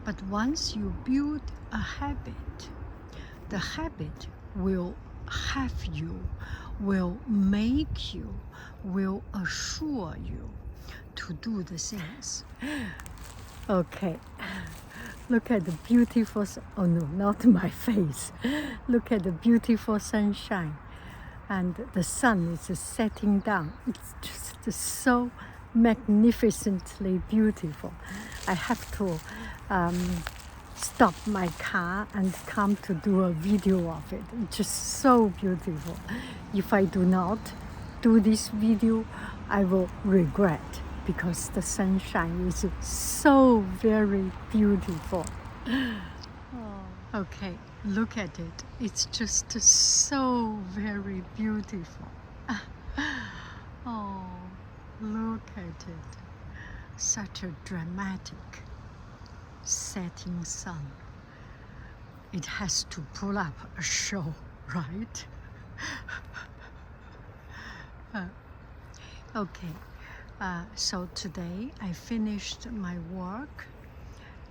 But once you build a habit, the habit will have you, will make you, will assure you to do the things. Okay, look at the beautiful, oh no, not my face. Look at the beautiful sunshine. And the sun is setting down. It's just so magnificently beautiful. I have to stop my car and come to do a video of it. It's just so beautiful. If I do not do this video, I will regret, because the sunshine is so very beautiful. Okay, look at it. It's just so very beautiful. Oh, look at it. Such a dramatic setting sun. It has to pull up a show, right? Okay, so today I finished my work,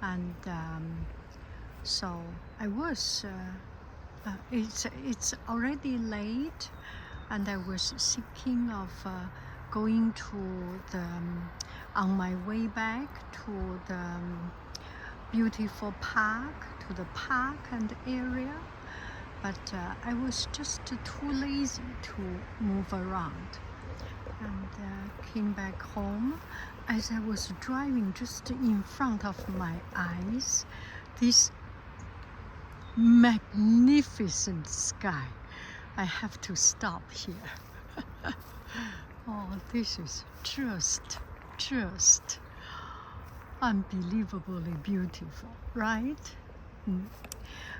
and so I was, it's already late, and I was thinking of going to the, on my way back to the beautiful park, to the park and area, but I was just too lazy to move around, and came back home. As I was driving, just in front of my eyes, this magnificent sky. I have to stop here. Oh, this is just unbelievably beautiful, right?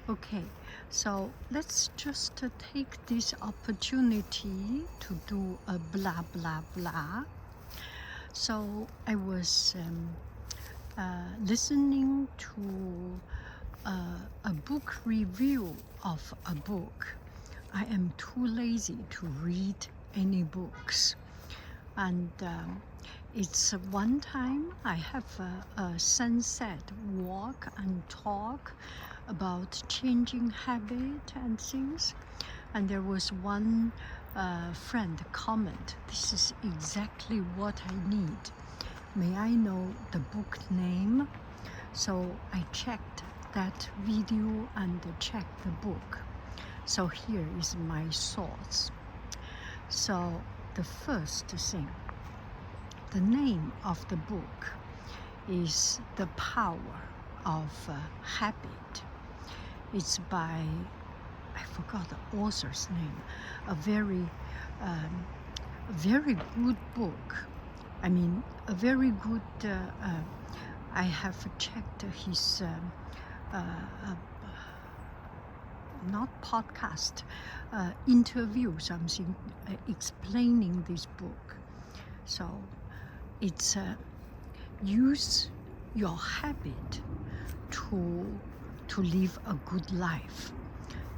Okay, so let's just take this opportunity to do a blah blah blah. So I was listening to a book review of a book. I am too lazy to read any books, and it's one time I have a sunset walk and talk about changing habit and things, and there was one friend comment, "This is exactly what I need. May I know the book name?" So I checked that video and checked the book. So here is my thoughts. So the first thing, the name of the book is The Power of Habit. It's by, I forgot the author's name, a very good book. I mean, a very good, I have checked his, not podcast, interview, something explaining this book. So it's use your habit to live a good life.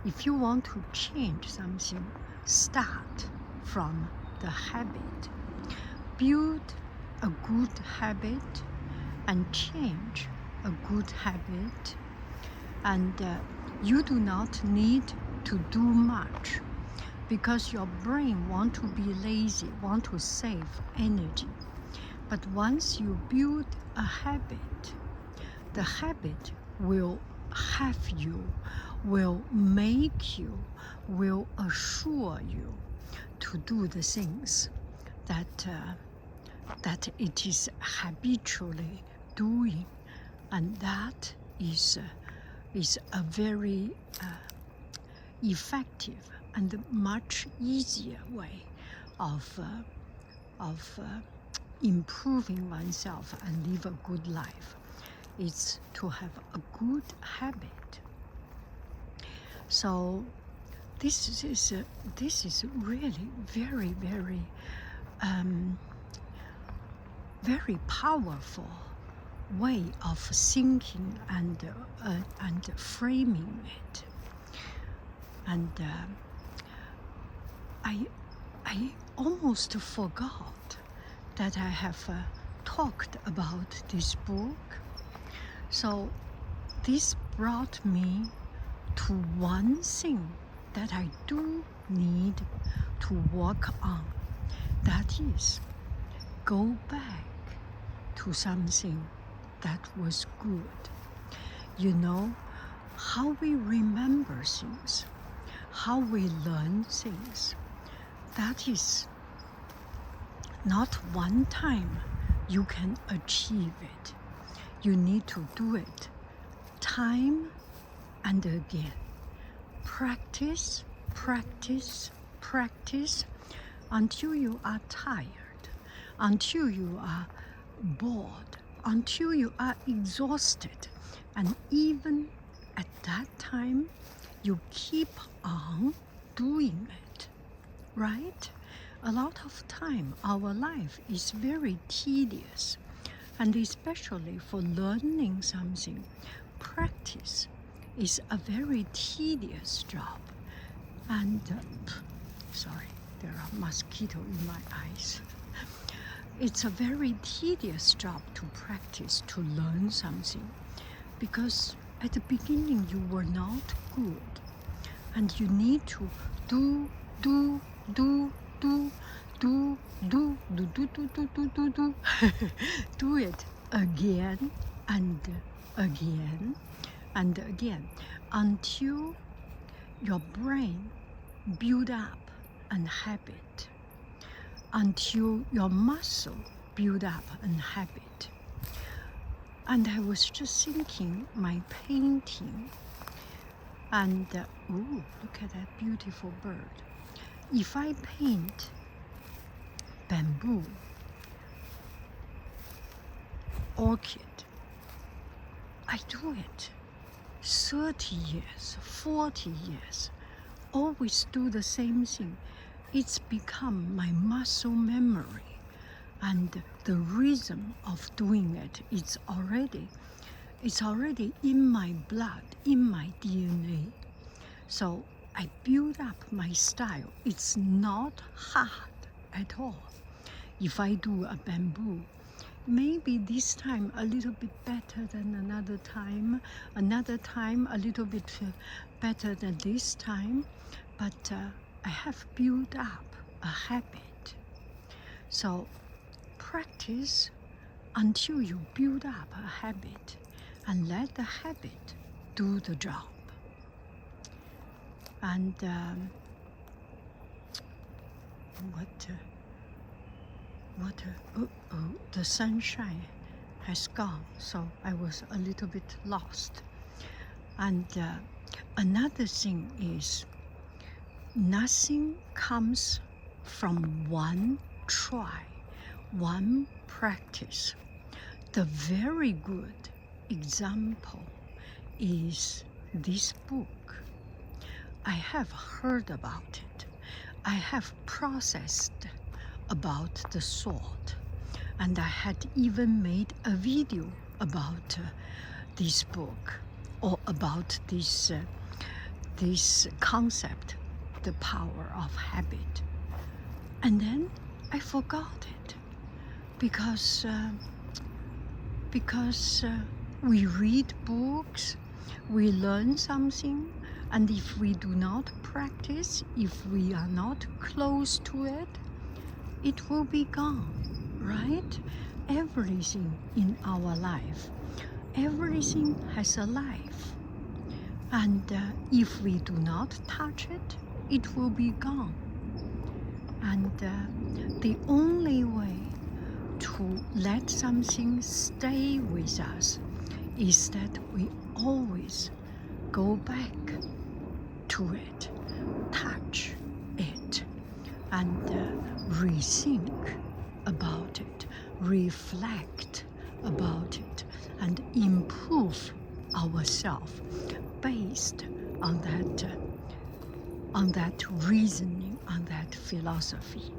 If you want to change something, start from the habit. Build a good habit and change a good habit, and you do not need to do much, because your brain want to be lazy, want to save energy. But once you build a habit, the habit will have you, will make you, will assure you to do the things that it is habitually doing, and that is a very effective and much easier way of improving oneself and live a good life. It's to have a good habit. So this is really very, very very powerful way of thinking and framing it. And I almost forgot that I have talked about this book. So this brought me to one thing that I do need to work on. That is, go back to something that was good. You know, how we remember things, how we learn things, that is not one time you can achieve it. You need to do it time and again. Practice, practice, practice until you are tired, until you are bored, until you are exhausted. And even at that time, you keep on doing it, right? A lot of time, our life is very tedious, and especially for learning something, practice is a very tedious job. And, sorry, there are mosquitoes in my eyes. It's a very tedious job to practice, to learn something, because at the beginning you were not good, and you need to do do it again and again and again until your brain build up a habit, until your muscle build up a habit. And I was just thinking my painting, and ooh, look at that beautiful bird. If I paint bamboo, orchid, I do it 30 years, 40 years, always do the same thing. It's become my muscle memory, and the rhythm of doing it, it's already in my blood, in my DNA. So I build up my style. It's not hard at all. If I do a bamboo, maybe this time a little bit better than another time a little bit better than this time, but I have built up a habit. So practice until you build up a habit, and let the habit do the job. And the sunshine has gone, so I was a little bit lost. And another thing is, nothing comes from one try, one practice. The very good example is this book. I have heard about it. I have processed about the salt, and I had even made a video about this book, or about this concept, the power of habit. And then I forgot it, because we read books, we learn something, and if we do not practice, if we are not close to it, it will be gone, right? Everything in our life, everything has a life. And if we do not touch it, it will be gone. And the only way to let something stay with us is that we always go back to it, touch it, and rethink about it, reflect about it, and improve ourselves based on that reasoning, on that philosophy.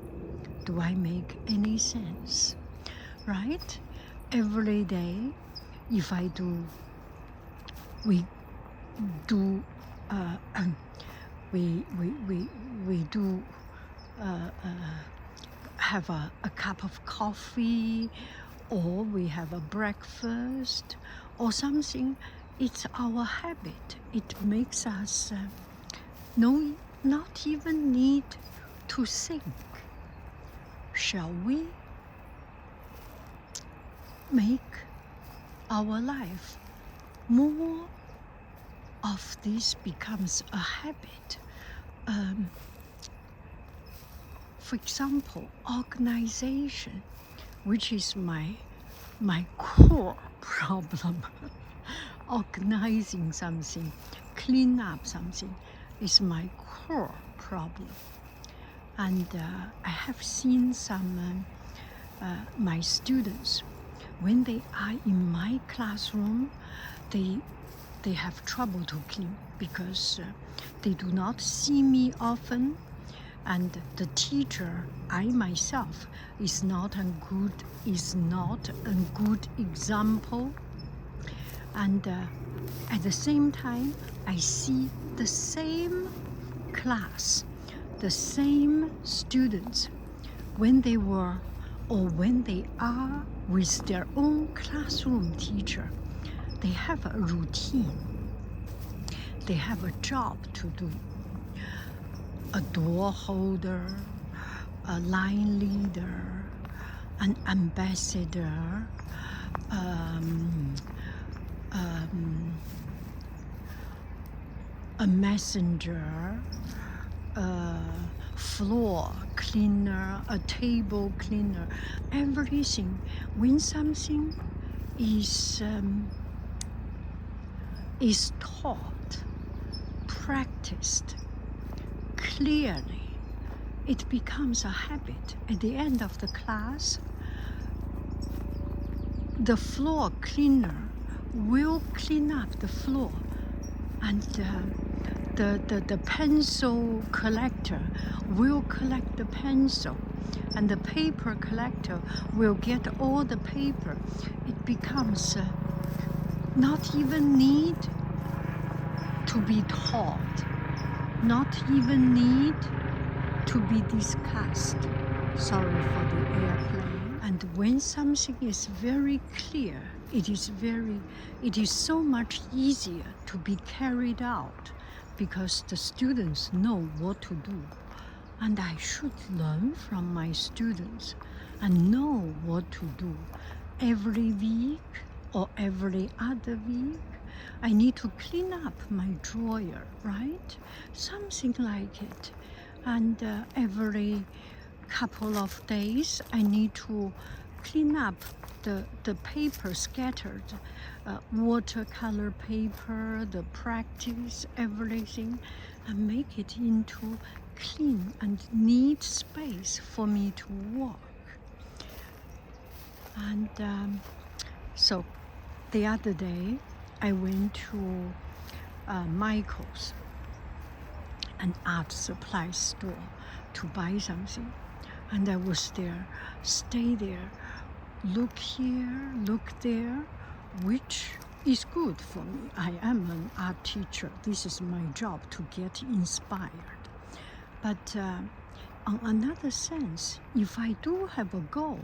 Do I make any sense? Right? Every day, if I do, we do, we do have a cup of coffee, or we have a breakfast or something. it's our habit. It makes us not even need to think. Shall we make our life more of this becomes a habit? For example, organization, which is my core problem. Organizing something, clean up something is my core problem. And I have seen some my students, when they are in my classroom, they have trouble to clean because they do not see me often, and the teacher, I myself, is not a good example. And at the same time, I see the same class, the same students, when they were or when they are with their own classroom teacher, they have a routine. They have a job to do. A door holder, a line leader, an ambassador, a messenger, a floor cleaner, a table cleaner, everything. When something is taught, practiced clearly, it becomes a habit. At the end of the class, the floor cleaner will clean up the floor, and the pencil collector will collect the pencil, and the paper collector will get all the paper. It becomes not even need to be taught, not even need to be discussed. Sorry for the airplane. And when something is very clear, it is so much easier to be carried out because the students know what to do. And I should learn from my students and know what to do. Every week or every other week, I need to clean up my drawer, right? Something like it. And every couple of days, I need to clean up the paper scattered, watercolor paper, the practice, everything, and make it into clean and neat space for me to work. And so the other day, I went to Michael's, an art supply store, to buy something. And I was there, stay there, look here, look there, which is good for me. I am an art teacher. This is my job, to get inspired. But on another sense, if I do have a goal,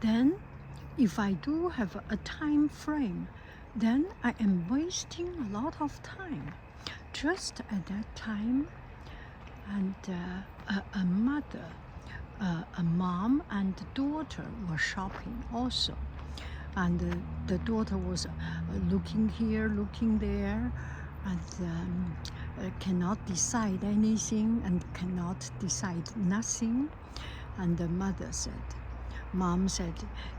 then if I do have a time frame, then I am wasting a lot of time. Just at that time, and a mother, a mom and daughter were shopping also. And the daughter was looking here, looking there, and cannot decide anything and cannot decide nothing. And the mother said, Mom said,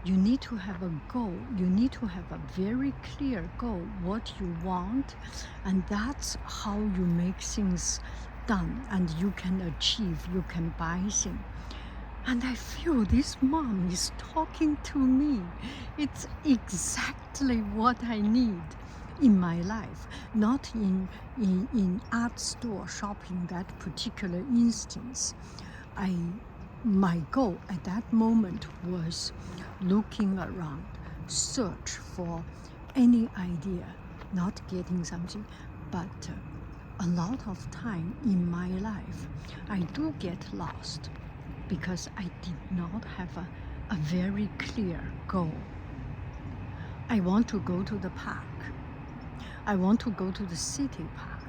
you need to have a goal. You need to have a very clear goal, what you want, and that's how you make things done, and you can achieve, you can buy things. And I feel this mom is talking to me. It's exactly what I need in my life, not in art store shopping, that particular instance. My goal at that moment was looking around, search for any idea, not getting something, but a lot of time in my life, I do get lost because I did not have a very clear goal. I want to go to the park. I want to go to the city park.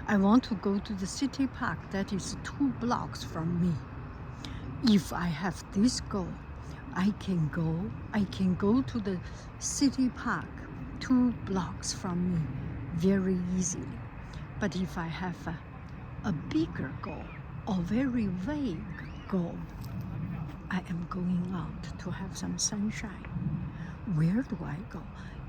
I want to go to the city park that is 2 blocks from me. If I have this goal, I can go to the city park 2 blocks from me very easily. But if I have a bigger goal or very vague goal, I am going out to have some sunshine. Where do I go?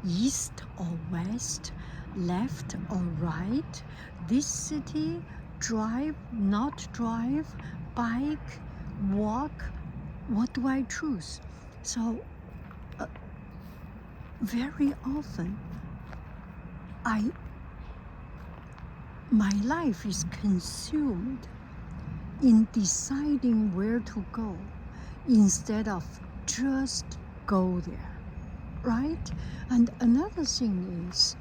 East or west? Left or right? This city? Drive, not drive? Bike? Walk? What do I choose? So very often my life is consumed in deciding where to go instead of just go there, right? And another thing is,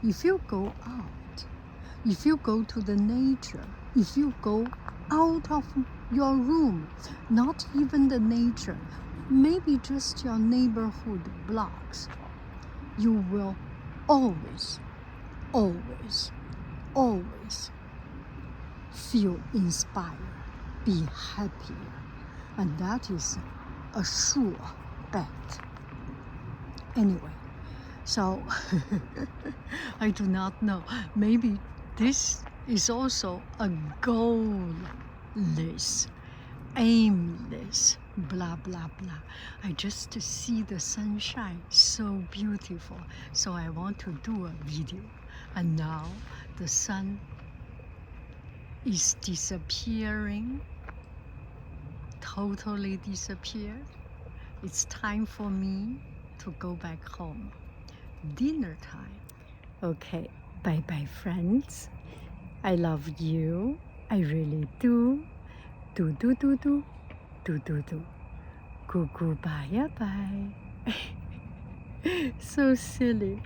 if you go out, if you go to the nature, if you go out of your room, not even the nature, maybe just your neighborhood blocks, you will always feel inspired, be happier, and that is a sure bet. Anyway, so I do not know. Maybe this is also a goalless, aimless, blah, blah, blah. I just see the sunshine, so beautiful. So I want to do a video. And now the sun is disappearing, totally disappeared. It's time for me to go back home. Dinner time. Okay, bye-bye friends. I love you. I really do. Do. Goo, bye. So silly.